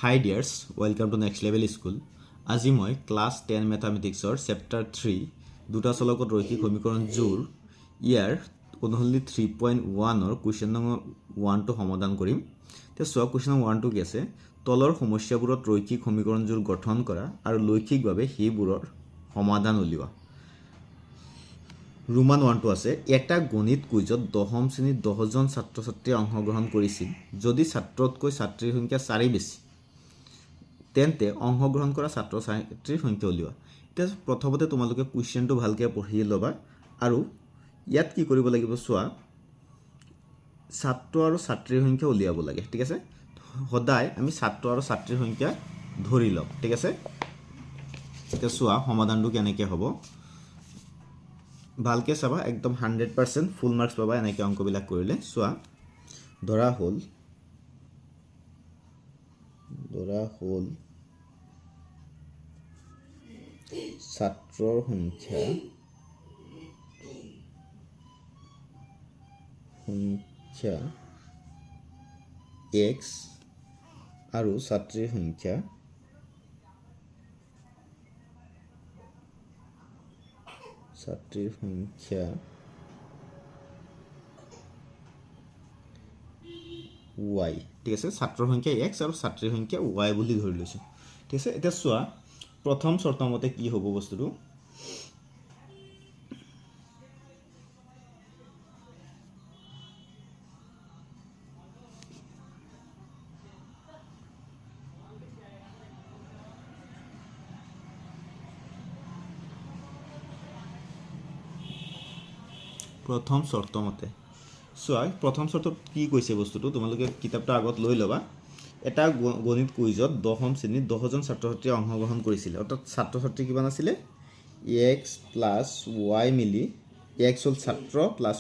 Hi dears, welcome to Next Level School. আজি মই class 10 ম্যাথমেটিক্সৰ chapter 3 দুটা চলকত ৰৈখিক সমীকৰণ জোৰ ইয়াৰ only 3.1 কুৱেশ্যন নম্বৰ 1 টো সমাধান কৰিম। তে সব কুৱেশ্যন নম্বৰ 1 টো কি আছে তলৰ সমস্যাবোৰত ৰৈখিক সমীকৰণ জোৰ গঠন কৰা আৰু লৈখিকভাৱে সেইবোৰৰ সমাধান উলিওৱা। ৰোমান 1 টো আছে এটা গণিত কুইজত 10ম শ্ৰেণীত 10 জন ছাত্ৰ-ছাত্ৰীয়ে অংশগ্ৰহণ কৰিছিল যদি ছাত্ৰতকৈ ছাত্ৰীৰ সংখ্যা 4 বেছি তেন্তে অংশগ্ৰহণ কৰা ছাত্ৰ-ছাত্ৰীৰ সংখ্যা উলিওৱা। এতিয়া প্ৰথমতে তোমালোকে কুৱেশ্যনটো ভালকৈ পঢ়ি ল'বা আৰু ইয়াত কি কৰিব লাগিব চোৱা ছাত্ৰ আৰু ছাত্ৰীৰ সংখ্যা উলিয়াব লাগে, ঠিক আছে। সদায় আমি ছাত্ৰ আৰু ছাত্ৰীৰ সংখ্যা ধৰি লওঁ, ঠিক আছে। এতিয়া চোৱা সমাধানটো কেনেকৈ হ'ব ভালকৈ চাবা, একদম 100% ফুল মাৰ্কছ পাবা এনেকৈ অংকবিলাক কৰিলে। চোৱা ধৰা হ'ল ছাত্ৰৰ সংখ্যা x আৰু ছাত্ৰীৰ সংখ্যা y, ঠিক আছে। ছাত্ৰৰ সংখ্যা x আৰু ছাত্ৰীৰ সংখ্যা y বুলি ধৰি লৈছোঁ, ঠিক আছে। এতিয়া চোৱা প্ৰথম চৰ্তমতে কি হ'ব বস্তুটো প্ৰথম চৰ্তমতে চোৱা প্ৰথম চৰ্তত কি কৈছে বস্তুটো তোমালোকে কিতাপটো আগত লৈ ল'বা। এটা গণিত কুইজত 10ম শ্ৰেণীত 10 জন ছাত্ৰ-ছাত্ৰীয়ে অংশগ্ৰহণ কৰিছিল, অৰ্থাৎ ছাত্ৰ-ছাত্ৰী কিমান আছিলে x প্লাছ y মিলি x হ'ল ছাত্ৰ প্লাছ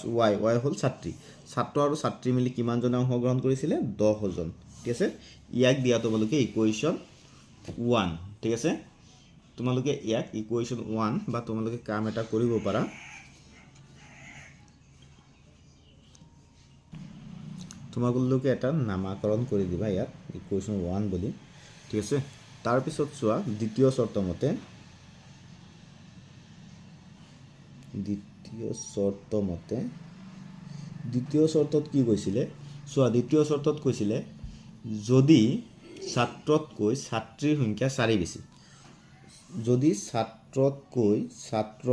y হ'ল ছাত্ৰী। ছাত্ৰ আৰু ছাত্ৰী মিলি কিমানজনে অংশগ্ৰহণ কৰিছিলে 10 জন, ঠিক আছে। ইয়াক দিয়া তোমালোকে ইকুৱেশ্যন 1, ঠিক আছে। তোমালোকে ইয়াক ইকুৱেশ্যন 1 বা তোমালোকে কাম এটা কৰিব পাৰা তোমালোকে এটা নামাকৰণ কৰি দিবা ইয়াত ইকুৱেশ্যন 1 বুলি, ঠিক আছে। তাৰপিছত চোৱা দ্বিতীয় চৰ্তত কি কৈছিলে চোৱা দ্বিতীয় চৰ্তত কৈছিলে যদি ছাত্ৰতকৈ ছাত্ৰীৰ সংখ্যা 4 বেছি, যদি ছাত্ৰতকৈ ছাত্ৰ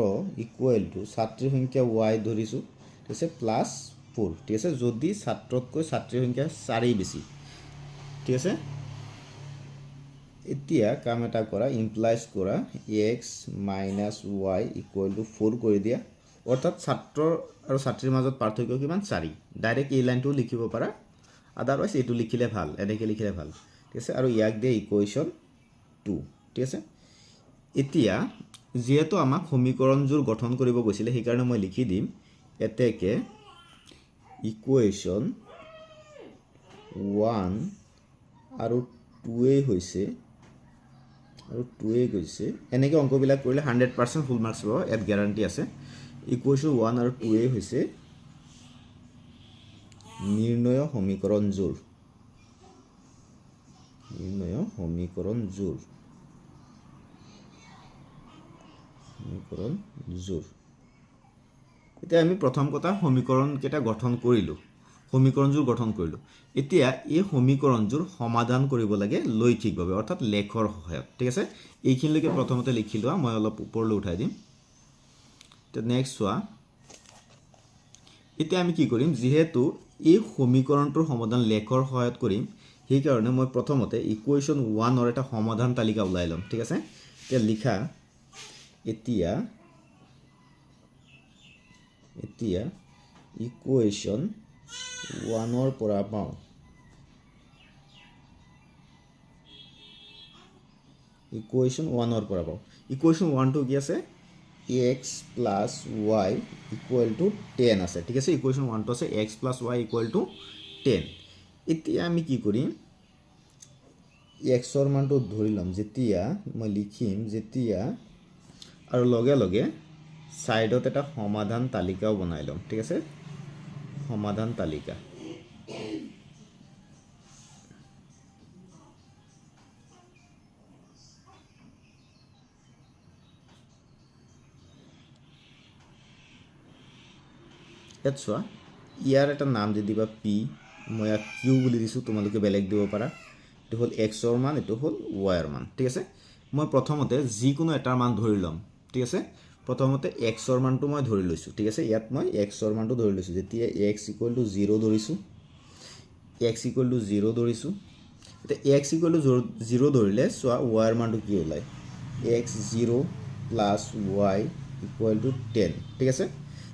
ইকুৱেল টু ছাত্ৰীৰ সংখ্যা y ধৰিছোঁ, ঠিক আছে, প্লাছ 4, ঠিক আছে। যদি ছাত্ৰতকৈ ছাত্ৰীৰ সংখ্যা 4 বেছি, ঠিক আছে। এতিয়া কাম এটা কৰা ইমপ্লাইজ কৰা x minus y equal to 4 কৰি দিয়া, অৰ্থাৎ ছাত্ৰ আৰু ছাত্ৰীৰ মাজত পাৰ্থক্য কিমান 4। ডাইৰেক্ট এই লাইনটো লিখিব পাৰা, আদাৰৱাইজ এইটো লিখিলে ভাল, এনেকৈ লিখিলে ভাল, ঠিক আছে। আৰু ইয়াক দিয়ে ইকুৱেশ্যন 2, ঠিক আছে। এতিয়া যিহেতু আমাক সমীকৰণযোৰ গঠন কৰিব কৈছিলে সেইকাৰণে মই লিখি দিম এতেকে ইকুৱেশ্যন 1 আৰু 2 হৈছে এনেকৈ অংকবিলাক কৰিলে 100% ফুল মাৰ্কছ পাব, ইয়াত গেৰাণ্টি আছে। ইকুৱেশ্যন 1 আৰু 2 হৈছে নিৰ্ণয় সমীকৰণ জোৰ। এতিয়া আমি প্ৰথম কথা সমীকৰণকেইটা গঠন কৰিলোঁ, সমীকৰণযোৰ গঠন কৰিলোঁ। এতিয়া এই সমীকৰণযোৰ সমাধান কৰিব লাগে লৈখিকভাৱে, অৰ্থাৎ লেখৰ সহায়ত, ঠিক আছে। এইখিনিলৈকে প্ৰথমতে লিখি লোৱা, মই অলপ ওপৰলৈ উঠাই দিম। এতিয়া নেক্সট চোৱা এতিয়া আমি কি কৰিম, যিহেতু এই সমীকৰণটোৰ সমাধান লেখৰ সহায়ত কৰিম সেইকাৰণে মই প্ৰথমতে ইকুৱেশ্যন 1ৰ এটা সমাধান তালিকা ওলাই ল'ম, ঠিক আছে। এতিয়া লিখা এতিয়া ইকুৱেশ্যন 1ৰ পৰা পাওঁ ইকুৱেশ্যন 1টো কি আছে x plus y equal to 10 আছে, ঠিক আছে। ইকুৱেশ্যন 1টো আছে x plus y equal to 10। এতিয়া আমি কি কৰিম xৰ মানটো ধৰি ল'ম, যেতিয়া মই লিখিম আৰু লগে লগে সাইডত এটা সমাধান তালিকাও বনাই ল'ম, ঠিক আছে। সমাধান তালিকা ইয়াত চোৱা ইয়াৰ এটা নাম দি দিবা পি মই ইয়াক কিউ বুলি দিছোঁ তোমালোকে বেলেগ দিব পাৰা এইটো হ'ল এক্সৰ মান এইটো হ'ল ৱাইৰ মান ঠিক আছে মই প্ৰথমতে যিকোনো এটাৰ মান ধৰি ল'ম ঠিক আছে প্ৰথমতে এক্সৰ মানটো মই ধৰি লৈছোঁ ঠিক আছে ইয়াত মই এক্সৰ মানটো ধৰি লৈছোঁ যেতিয়া এক্স ইকুৱেল টু 0 ধৰিছোঁ এক্স ইকুৱেল টু 0 ধৰিছোঁ এতিয়া এক্স ইকুৱেল টু 0 ধৰিলে চোৱা ৱাইৰ মানটো কি ওলায় x 0 plus Y equal two 10 ঠিক আছে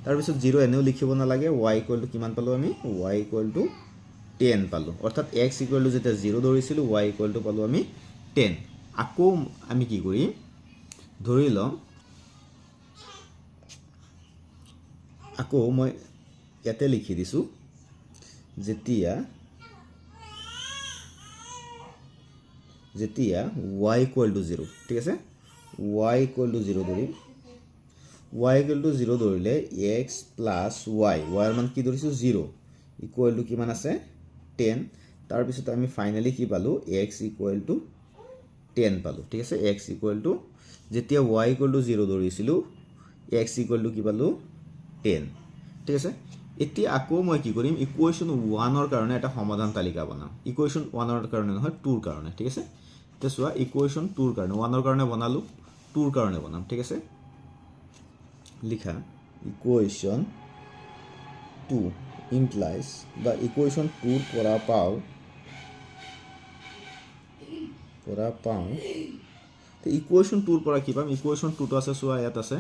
তাৰপিছত 0 এনেও লিখিব নালাগে ৱাই ইকুৱেল টু কিমান পালোঁ আমি ৱাই ইকুৱেল টু 10 পালোঁ অৰ্থাৎ এক্স ইকুৱেল টু যেতিয়া 0 ধৰিছিলোঁ ৱাই ইকুৱেল টু পালোঁ আমি 10 আকৌ আমি কি কৰিম ধৰি লওঁ আকৌ মই ইয়াতে লিখি দিছোঁ যেতিয়া y ইকুৱেল টু 0 ঠিক আছে y ইকুৱেল টু 0 ধৰিম y ইকুৱেল টু 0 ধৰিলে x প্লাছ y ৰ মান কি ধৰিছোঁ 0 ইকুৱেল টু কিমান আছে 10 তাৰপিছত আমি ফাইনেলি কি পালোঁ x ইকুৱেল টু 10 পালোঁ ঠিক আছে x ইকুৱেল টু যেতিয়া y ইকুৱেল টু 0 ধৰিছিলোঁ x ইকুৱেল টু কি পালোঁ 10 ঠিক আছে এতিয়া আকৌ মই কি কৰিম ইকুৱেশ্যন 1 ৰ কাৰণে এটা সমাধান তালিকা বনাম ইকুৱেশ্যন 1 ৰ কাৰণে নহয় 2 ৰ কাৰণে ঠিক আছে তে চোৱা ইকুৱেশ্যন 2 ৰ কাৰণে 1 ৰ কাৰণে বনালোঁ 2 ৰ কাৰণে বনাম ঠিক আছে লিখা ইকুৱেশ্যন 2 ইমপ্লাইজ বা ইকুৱেশ্যন 2 ৰ পৰা পাওঁ তে ইকুৱেশ্যন 2 ৰ পৰা কি পাম ইকুৱেশ্যন 2 টো আছে চোৱা ইয়াত আছে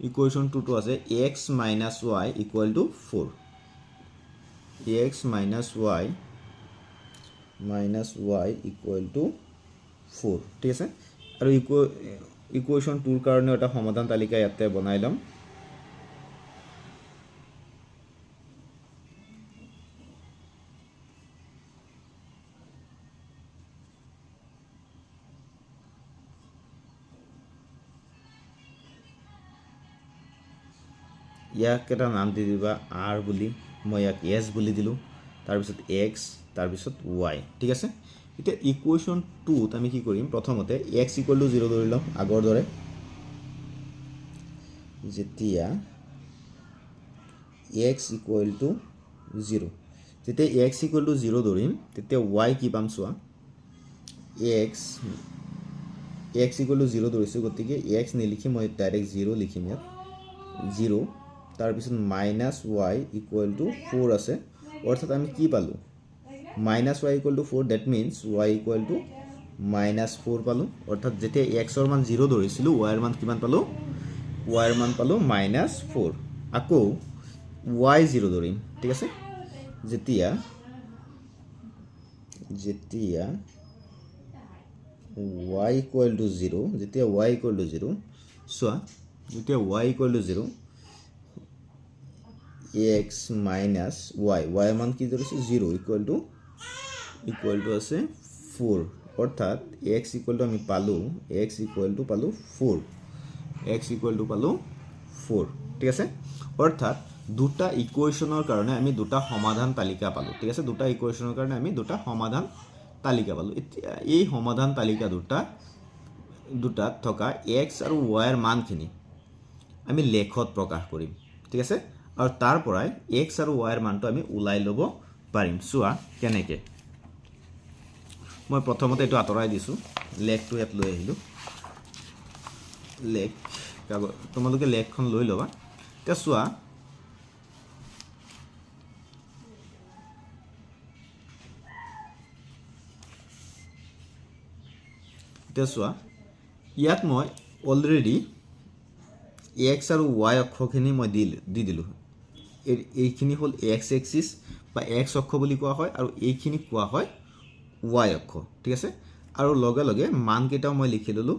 ইকুৱেশ্যন 2 টো আছে x minus y equal to 4 x minus y equal to 4 ঠিক আছে আৰু ইকুৱেশ্যন 2 ৰ কাৰণে এটা সমাধান তালিকা ইয়াতে বনাই লম ইয়াক এটা নাম দি দিবা r বুলি মই ইয়াক s বুলি দিলোঁ তাৰপিছত x তাৰপিছত y ঠিক আছে এতিয়া ইকুৱেশ্যন 2 ত আমি কি কৰিম প্ৰথমতে x ইকুৱেল টু 0 ধৰি লম আগৰ দৰে যেতিয়া x ইকুৱেল টু 0 যেতিয়া x ইকুৱেল টু 0 ধৰিম তেতিয়া y কি পাম চোৱা x ইকুৱেল টু 0 ধৰিছোঁ গতিকে x নিলিখি মই ডাইৰেক্ট 0 লিখিম ইয়াত 0 তাৰপিছত মাইনাছ y ইকুৱেল টু 4 আছে অৰ্থাৎ আমি কি পালোঁ minus y equal to 4 that means y equal to minus 4 পালোঁ অৰ্থাৎ যেতিয়া x ৰ মান 0 ধৰিছিলোঁ y ৰ মান কিমান পালোঁ y ৰ মান পালোঁ মাইনাছ 4 আকৌ y 0 ধৰিম ঠিক আছে যেতিয়া y ইকুৱেল টু 0 যেতিয়া y ইকুৱেল টু 0 চোৱা যেতিয়া y equal to 0 x minus y ৰ মান কি ধৰিছোঁ 0 ইকুৱেল টু আছে 4 অৰ্থাৎ x ইকুৱেল টু আমি পালোঁ x ইকুৱেল টু পালোঁ 4 ঠিক আছে অৰ্থাৎ দুটা ইকুৱেশ্যনৰ কাৰণে আমি দুটা সমাধান তালিকা পালোঁ ঠিক আছে দুটা ইকুৱেশ্যনৰ কাৰণে আমি দুটা সমাধান তালিকা পালোঁ এতিয়া এই সমাধান তালিকা দুটাত থকা x আৰু y ৰ মানখিনি আমি লেখত প্ৰকাশ কৰিম ঠিক আছে আৰু তাৰ পৰাই x আৰু y ৰ মানটো আমি উলাই ল'ব পাৰিম চোৱা কেনেকৈ মই প্ৰথমতে এইটো আঁতৰাই দিছোঁ লেখটো ইয়াত লৈ আহিলোঁ লেখ তোমালোকে লেখখন লৈ ল'বা এতিয়া চোৱা ইয়াত মই অলৰেডি x আৰু y অক্ষখিনি মই দি দিলোঁ এইখিনি হ'ল x এক্সিছ বা x অক্ষ বুলি কোৱা হয় আৰু এইখিনি কোৱা হয় y অক্ষ ঠিক আছে আৰু লগে লগে মানকেইটাও মই লিখি ল'লোঁ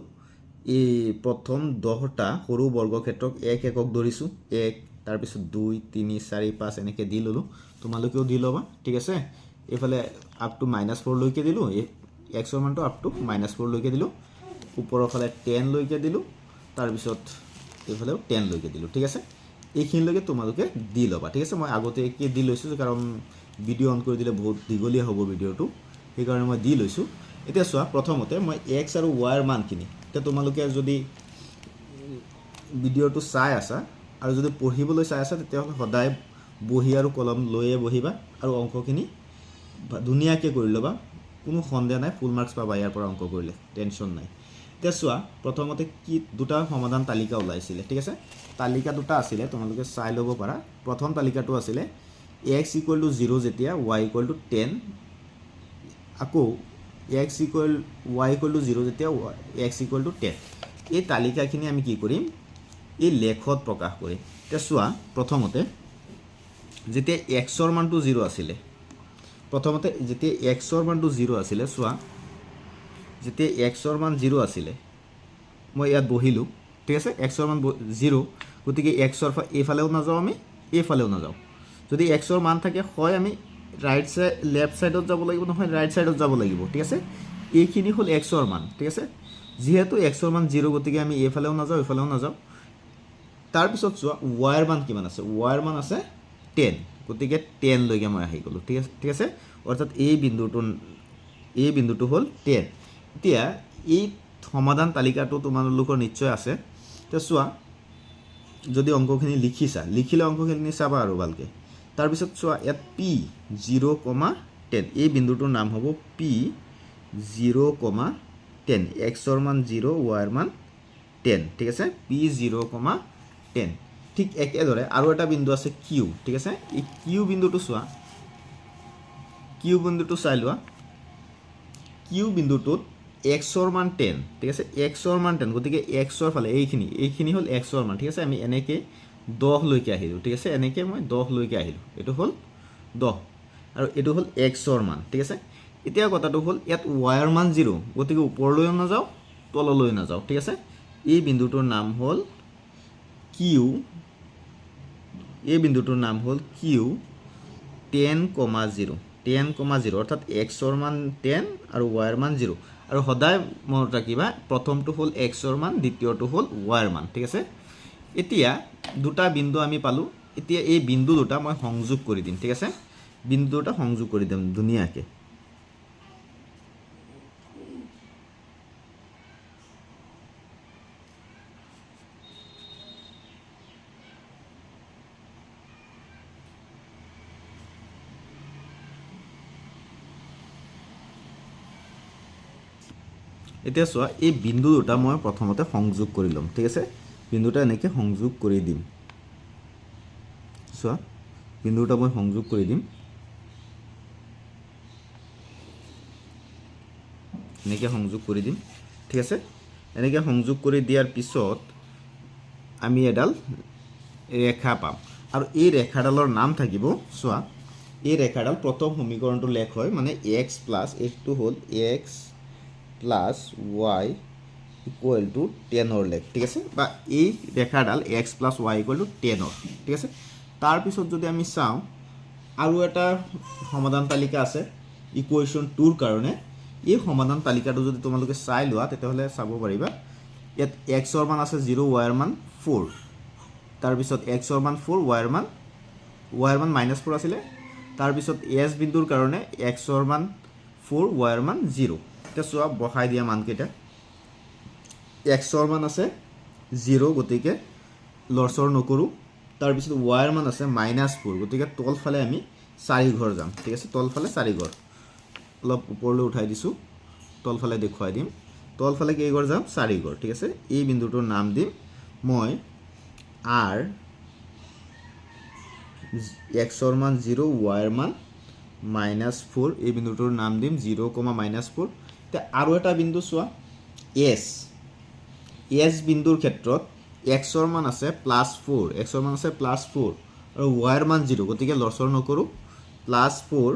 এই প্ৰথম 10টা সৰু বৰ্গক্ষেত্ৰক 1 একক ধৰিছোঁ 1 তাৰপিছত 2 3 4 5 এনেকৈ দি ল'লোঁ তোমালোকেও দি ল'বা ঠিক আছে এইফালে আপ টু -4 লৈকে দিলোঁ x ৰ মানটো আপ টু -4 লৈকে দিলোঁ ওপৰৰ ফালে 10 লৈকে দিলোঁ তাৰপিছত এইফালেও 10 লৈকে দিলোঁ ঠিক আছে এইখিনিলৈকে তোমালোকে দি ল'বা ঠিক আছে মই আগতীয়াকৈ দি লৈছোঁ কাৰণ ভিডিঅ' অন কৰি দিলে বহুত দীঘলীয়া হ'ব ভিডিঅ'টো সেইকাৰণে মই দি লৈছোঁ এতিয়া চোৱা প্ৰথমতে মই x আৰু y ৰ মানখিনি এতিয়া তোমালোকে যদি ভিডিঅ'টো চাই আছা আৰু যদি পঢ়িবলৈ চাই আছা তেতিয়াহ'লে সদায় বহি আৰু কলম লৈয়ে বহিবা আৰু অংকখিনি ধুনীয়াকৈ কৰি ল'বা, কোনো সন্দেহ নাই, ফুল মাৰ্কছ পাবা ইয়াৰ পৰা অংক কৰিলে, টেনশ্যন নাই। এতিয়া চোৱা প্ৰথমতে কি দুটা সমাধান তালিকা ওলাইছিলে, ঠিক আছে। তালিকা দুটা আছিলে, তোমালোকে চাই ল'ব পাৰা। প্ৰথম তালিকাটো আছিলে x = 0 যেতিয়া y = 10, আকৌ y = 0 যেতিয়া x = 10। এই তালিকাখিনি আমি কি কৰিম, এই লেখত প্ৰকাশ কৰিম। এতিয়া চোৱা প্ৰথমতে যেতিয়া x-ৰ মানটো 0 আছিলে, প্ৰথমতে যেতিয়া x-ৰ মানটো 0 আছিলে, চোৱা যেতিয়া x-ৰ মান 0 আছিলে, মই ইয়াত বহিলোঁ, ঠিক আছে। x-ৰ মান 0, গতিকে x-ৰ এইফালেও নাযাওঁ, আমি এইফালেও নাযাওঁ। যদি x-ৰ মান থাকে হয় আমি লেফ্ট ছাইডত যাব লাগিব, নহয় ৰাইট ছাইডত যাব লাগিব, ঠিক আছে। এইখিনি হ'ল x-ৰ মান, ঠিক আছে। যিহেতু x-ৰ মান 0, গতিকে আমি এইফালেও নাযাওঁ, এইফালেও নাযাওঁ। তাৰপিছত চোৱা y-ৰ মান কিমান আছে, y-ৰ মান আছে 10, গতিকে 10 লৈকে মই আহি গ'লোঁ, ঠিক আছে। অৰ্থাৎ এই বিন্দুটো হ'ল 10। এতিয়া এই সমাধান তালিকাটো তোমালোকৰ নিশ্চয় আছে। এতিয়া চোৱা যদি অংকখিনি লিখিলে অংকখিনি চাবা আৰু ভালকৈ। তাৰপিছত চোৱা ইয়াত p 0,10, এই বিন্দুটোৰ নাম হ'ব p 0,10, x-ৰ মান 0, y-ৰ মান 10, ঠিক আছে। p 0,10। ঠিক একেদৰে আৰু এটা বিন্দু আছে q, ঠিক আছে। এই q বিন্দুটো চোৱা, q বিন্দুটো চাই লোৱা। q বিন্দুটোত x-ৰ মান 10, ঠিক আছে। x-ৰ মান 10, গতিকে x-ৰ ফালে এইখিনি হ'ল x-ৰ মান, ঠিক আছে। আমি এনেকৈ 10 লৈকে আহিলোঁ, ঠিক আছে। এনেকৈ মই 10 লৈকে আহিলোঁ, এইটো হ'ল 10 আৰু এইটো হ'ল x-ৰ মান, ঠিক আছে। এতিয়া কথাটো হ'ল ইয়াত y-ৰ মান 0, গতিকে ওপৰলৈও নাযাওঁ, তললৈ নাযাওঁ, ঠিক আছে। এই বিন্দুটোৰ নাম হ'ল q, এই বিন্দুটোৰ নাম হ'ল q 10,0, অৰ্থাৎ x-ৰ মান 10 আৰু y-ৰ মান 0। আৰু সদায় মনত ৰাখিবা প্ৰথমটো হ'ল x-ৰ মান, দ্বিতীয়টো হ'ল y-ৰ মান, ঠিক আছে। এতিয়া দুটা বিন্দু আমি পালোঁ। এতিয়া এই বিন্দু দুটা মই সংযোগ কৰি দিম, ঠিক আছে। বিন্দু দুটা সংযোগ কৰি দিম ধুনীয়াকৈ। এতিয়া চোৱা এই বিন্দু দুটা মই প্ৰথমতে সংযোগ কৰি ল'ম, ঠিক আছে। বিন্দু দুটা এনেকৈ সংযোগ কৰি দিম। চোৱা বিন্দু দুটা মই সংযোগ কৰি দিম, এনেকৈ সংযোগ কৰি দিম, ঠিক আছে। এনেকৈ সংযোগ কৰি দিয়াৰ পিছত আমি এডাল ৰেখা পাম আৰু এই ৰেখাডালৰ নাম থাকিব, চোৱা এই ৰেখাডাল প্ৰথম সমীকৰণটো লেখ হয়, মানে x প্লাছ এইটো হ'ল x প্লাছ y = 10ৰ লেখ, ঠিক আছে। বা এই ৰেখাডাল x প্লাছ y = 10ৰ, ঠিক আছে। তাৰপিছত যদি আমি চাওঁ আৰু এটা সমাধান তালিকা আছে ইকুৱেশ্যন 2ৰ কাৰণে। এই সমাধান তালিকাটো যদি তোমালোকে চাই লোৱা তেতিয়াহ'লে চাব পাৰিবা ইয়াত x-ৰ মান আছে 0, y-ৰ মান 4, তাৰপিছত x-ৰ মান 4, y-ৰ মান -4 আছিলে। তাৰপিছত s বিন্দুৰ কাৰণে x-ৰ মান 4, y-ৰ মান 0। এতিয়া চোৱা বহাই দিয়া মানকেইটা, x-ৰ মান আছে 0, গতিকে লৰচৰ নকৰোঁ। তাৰপিছত y-ৰ মান আছে -4, গতিকে তলফালে আমি 4 ঘৰ যাম, ঠিক আছে। তলফালে 4 ঘৰ, অলপ ওপৰলৈ উঠাই দিছোঁ, তলফালে দেখুৱাই দিম। তলফালে কেইঘৰ যাম, 4 ঘৰ, ঠিক আছে। এই বিন্দুটোৰ নাম দিম মই r, x-ৰ মান 0, y-ৰ মান -4, এই বিন্দুটোৰ নাম দিম 0,-4। এতিয়া আৰু এটা বিন্দু চোৱা s বিন্দুৰ ক্ষেত্ৰত x-ৰ মান আছে +4, x-ৰ মান আছে +4 আৰু y-ৰ মান 0, গতিকে লৰচৰ নকৰোঁ। +4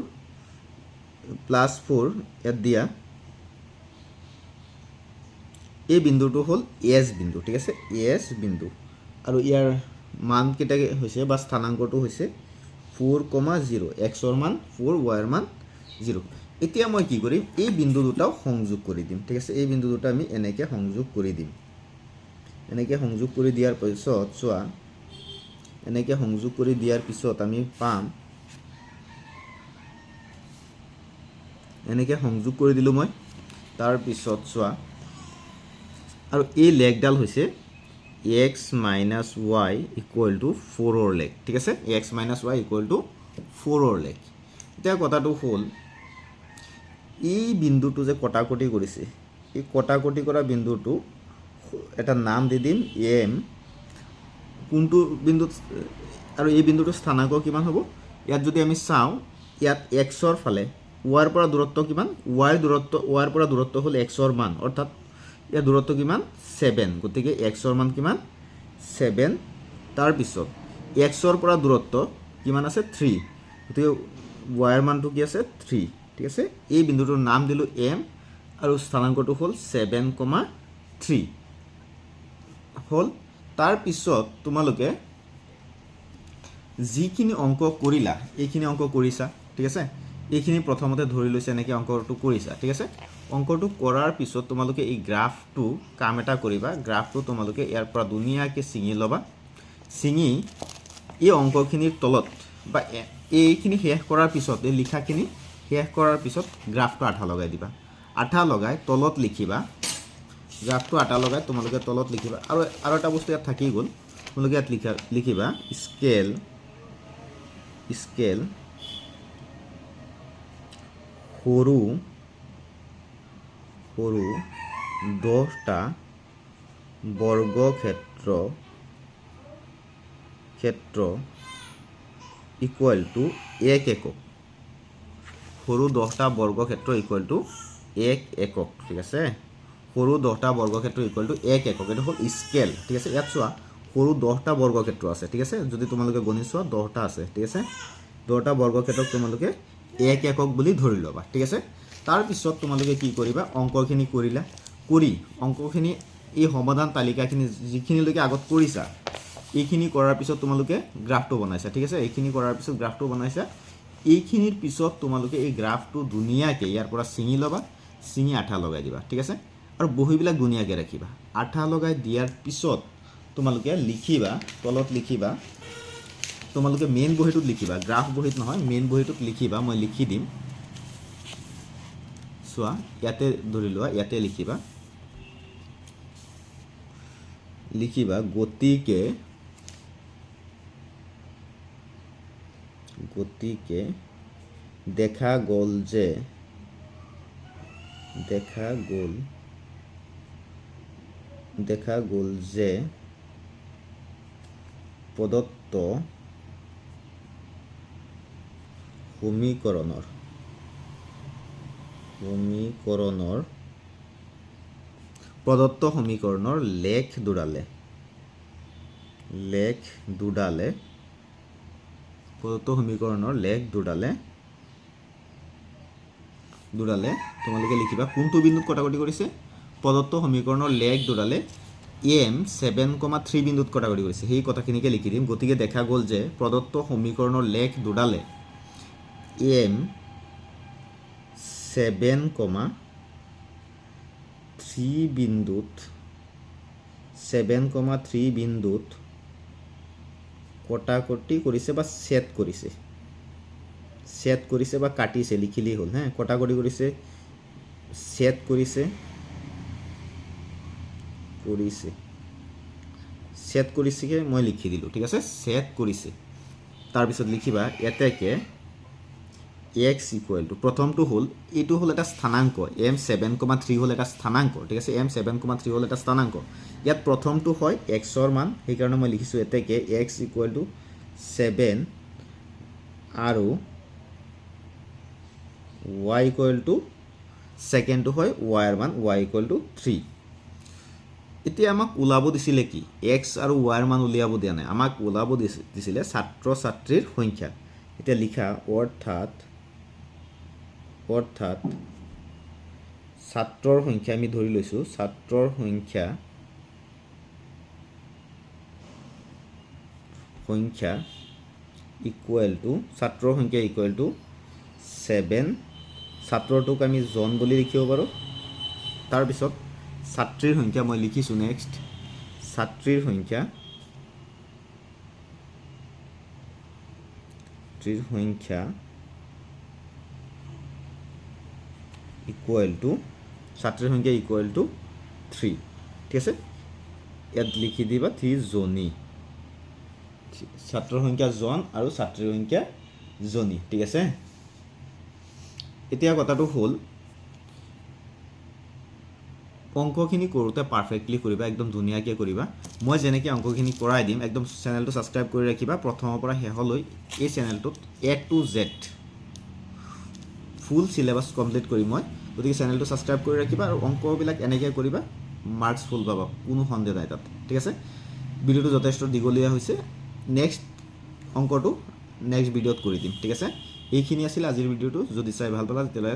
ইয়াত দিয়া এই বিন্দুটো হ'ল s বিন্দু, ঠিক আছে। s বিন্দু আৰু ইয়াৰ মানকেইটা হৈছে বা স্থানাংকটো হৈছে 4,0, x-ৰ মান 4, y-ৰ মান 0। এতিয়া মই কি কৰিম, এই বিন্দু দুটাও সংযোগ কৰি দিম, ঠিক আছে। এই বিন্দু দুটা আমি এনেকৈ সংযোগ কৰি দিম। এনেকৈ সংযোগ কৰি দিয়াৰ পিছত চোৱা, এনেকৈ সংযোগ কৰি দিয়াৰ পিছত আমি পাম, এনেকৈ সংযোগ কৰি দিলোঁ মই। তাৰপিছত চোৱা আৰু এই লেগডাল হৈছে x minus y equal to 4ৰ লেখ ঠিক আছে x minus y equal to 4ৰ লেখ এতিয়া কথাটো হ'ল এই বিন্দুটো যে কটাকটি কৰিছে এই কটাকটি কৰা বিন্দুটো এটা নাম দি দিম এম কোনটো বিন্দুত আৰু এই বিন্দুটোৰ স্থানাংক কিমান হ'ব ইয়াত যদি আমি চাওঁ ইয়াত এক্সৰ ফালে ৱাইৰ পৰা দূৰত্ব কিমান ৱাইৰ পৰা দূৰত্ব হ'ল এক্সৰ মান অৰ্থাৎ ইয়াৰ দূৰত্ব কিমান 7 গতিকে এক্সৰ মান কিমান 7 তাৰপিছত এক্সৰ পৰা দূৰত্ব কিমান আছে 3 গতিকে ৱাইৰ মানটো কি আছে 3 ঠিক আছে এই বিন্দুটোৰ নাম দিলোঁ এম আৰু স্থানাংকটো হ'ল 7,3 হ'ল তাৰপিছত তোমালোকে যিখিনি অংক কৰিলা এইখিনি অংক কৰিছা ঠিক আছে এইখিনি প্ৰথমতে ধৰি লৈছে এনেকৈ অংকটো কৰিছা ঠিক আছে অংকটো কৰাৰ পিছত তোমালোকে এই গ্ৰাফটো কাম এটা কৰিবা গ্ৰাফটো তোমালোকে ইয়াৰ পৰা ধুনীয়াকৈ ছিঙি ল'বা ছিঙি এই অংকখিনিৰ তলত বা এইখিনি শেষ কৰাৰ পিছত এই লিখাখিনি শেষ কৰাৰ পিছত গ্ৰাফটো আঠা লগাই দিবা আঠা লগাই তলত লিখিবা গ্ৰাফটো আঠা লগাই তোমালোকে তলত লিখিবা আৰু এটা বস্তু ইয়াত থাকি গ'ল তোমালোকে ইয়াত লিখিবা স্কেল সৰু 10টা বৰ্গক্ষেত্ৰ ইকুৱেল টু 1 একক সৰু 10টা বৰ্গক্ষেত্ৰ ইকুৱেল টু 1 একক ঠিক আছে সৰু 10টা বৰ্গক্ষেত্ৰ ইকুৱেল টু 1 একক এইটো হ'ল স্কেল ঠিক আছে ইয়াত চোৱা সৰু 10টা বৰ্গক্ষেত্ৰ আছে ঠিক আছে যদি তোমালোকে গণি চোৱা 10টা আছে ঠিক আছে 10টা বৰ্গক্ষেত্ৰক তোমালোকে 1 একক বুলি ধৰি ল'বা ঠিক আছে তাৰপিছত তোমালোকে কি কৰিবা অংকখিনি কৰিলা কৰি অংকখিনি এই সমাধান তালিকাখিনি যিখিনিলৈকে আগত কৰিছা এইখিনি কৰাৰ পিছত তোমালোকে গ্ৰাফটো বনাইছা ঠিক আছে এইখিনি কৰাৰ পিছত গ্ৰাফটো বনাইছা এইখিনিৰ পিছত তোমালোকে এই গ্ৰাফটো ধুনীয়াকৈ ইয়াৰ পৰা ছিঙি ল'বা ছিঙি আঠা লগাই দিবা ঠিক আছে আৰু বহীবিলাক ধুনীয়াকৈ ৰাখিবা আঠা লগাই দিয়াৰ পিছত তোমালোকে লিখিবা তলত লিখিবা তোমালোকে মেইন বহীটোত লিখিবা গ্ৰাফ বহীত নহয় মেইন বহীটোত লিখিবা মই লিখি দিম চোৱা ইয়াতে ধৰি লোৱা ইয়াতে লিখিবা গতিকে দেখা গ'ল যে প্ৰদত্ত সমীকৰণৰ লেখ দুডালে তোমালোকে লিখিবা কোনটো বিন্দুত কটাকটি কৰিছে প্ৰদত্ত সমীকৰণৰ লেখ দুডালে এম 7,3 বিন্দুত কটাকটি কৰিছে সেই কথাখিনিকে লিখি দিম গতিকে দেখা গ'ল যে প্ৰদত্ত সমীকৰণৰ লেখ দুডালে এম 7,3 বিন্দুত কটাকটি কৰিছে বা ছেদ কৰিছে বা কাটিছে লিখিলেই হ'ল হে কটাকটি কৰিছে ছেদ কৰিছে মই লিখি দিলোঁ ঠিক আছে ছেদ কৰিছে তাৰপিছত লিখিবা এতেকে x ইকুৱেল টু প্ৰথমটো হ'ল এইটো হ'ল এটা স্থানাংক m 7,3 হ'ল এটা স্থানাংক ঠিক আছে m 7,3 হ'ল এটা স্থানাংক ইয়াত প্ৰথমটো হয় x ৰ মান সেইকাৰণে মই লিখিছোঁ এতেকে x ইকুৱেল টু 7 আৰু y ইকুৱেল টু ছেকেণ্ডটো হয় y ৰ মান y ইকুৱেল টু 3 এতিয়া আমাক ওলাব দিছিলে কি x আৰু y ৰ মান উলিয়াব দিয়া নাই আমাক ওলাব দিছিলে ছাত্ৰ ছাত্ৰীৰ সংখ্যা এতিয়া লিখা অৰ্থাৎ ছাত্ৰৰ সংখ্যা আমি ধৰি লৈছোঁ ছাত্ৰৰ সংখ্যা ইকুৱেল টু 7 ছাত্ৰটোক আমি জন বুলি লিখিব পাৰোঁ তাৰপিছত ছাত্ৰীৰ সংখ্যা মই লিখিছোঁ নেক্সট ছাত্ৰীৰ সংখ্যা ইকুৱেল টু 3 ঠিক আছে ইয়াত লিখি দিবা 3 জনী ছাত্ৰৰ সংখ্যা জন আৰু ছাত্ৰীৰ সংখ্যা জনী ঠিক আছে এতিয়া কথাটো হ'ল অঙ্কখিনি কৰোঁতে পাৰফেক্টলি কৰিবা একদম ধুনীয়াকৈ কৰিবা মই যেনেকৈ অঙ্কখিনি কৰাই দিম একদম চেনেলটো ছাবস্ক্ৰাইব কৰি ৰাখিবা প্ৰথমৰ পৰা শেষলৈ এই চেনেলটোত A to Z full syllabus complete কৰি মই গতিকে চেনেলটো ছাবস্ক্ৰাইব কৰি ৰাখিবা আৰু অঙ্কবিলাক এনেকৈ কৰিবা মাৰ্কছ ফুল পাবা কোনো সন্দেহ নাই তাত ঠিক আছে ভিডিঅ'টো যথেষ্ট দীঘলীয়া হৈছে নেক্সট অঙ্কটো নেক্সট ভিডিঅ'ত কৰি দিম ঠিক আছে এইখিনি আছিল আজিৰ ভিডিঅ'টো যদি চাই ভাল পালা তেতিয়াহ'লে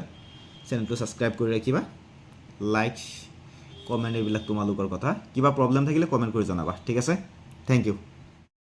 চেনেলটো ছাবস্ক্ৰাইব কৰি ৰাখিবা লাইক কমেণ্ট এইবিলাক তোমালোকৰ কথা কিবা প্ৰব্লেম থাকিলে কমেণ্ট কৰি জনাবা ঠিক আছে থেংক ইউ